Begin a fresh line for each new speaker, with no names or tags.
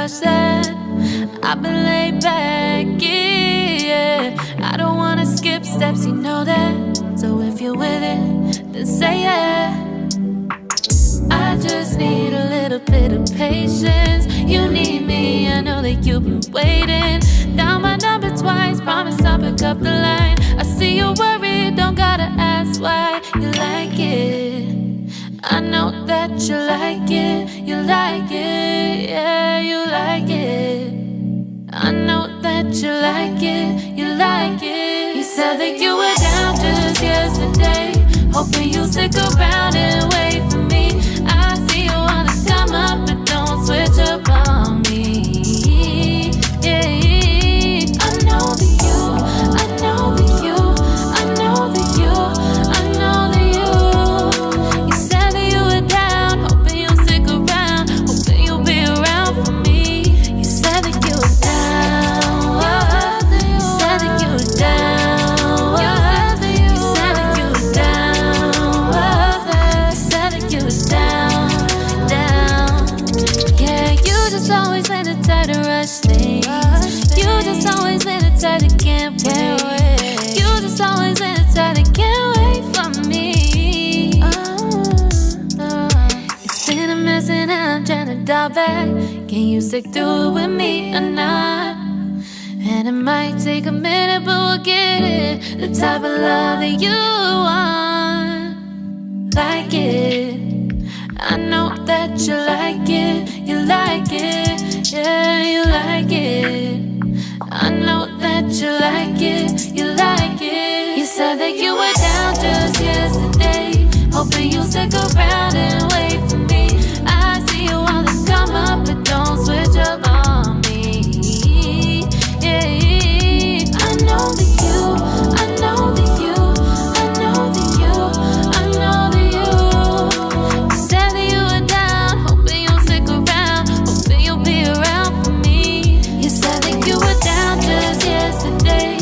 rush that. I've been laid back, yeah. I don't wanna skip steps, you know that. So if you're with it, then say yeah. I just need a little bit of patience. You need me, I know that you've been waiting. Down my number twice, promise I'll pick up the line. I see you worried, don't gotta ask why. You like it, I know that you like it. You like it, yeah, you like it. I know that you like it, you like it. You said that you were down just yesterday, hoping you'll stick around and wait for me. I see you wanna come up, but don't switch up on me. Yeah, I know that you, I know that you, I know that you, I know that you. You said that you were down, hoping you'll stick around, hoping you'll be around for me. You said that you were down, you said that you were down, you said that you were down, you said that you were down, down. Yeah, you just always been the type to rush things. You just always been the type that can't wait. You just always been the type that can't wait for me. It's been a mess and I'm trying to dial back. Can you stick through it with me or not? And it might take a minute, but we'll get it. The type of love that you want, like it. I know that you like it, you like it, yeah, you like it. I know that you like it, you like it. You said that you were down just yesterday, hoping you'll stick around and wait for me. I see you wanna come up, but don't switch up on me. Yeah, I know that you, I know that you, I know that you, I know that you. You said that you were down, hoping you'll stick around, hoping you'll be around for me. You said that you were down just yesterday,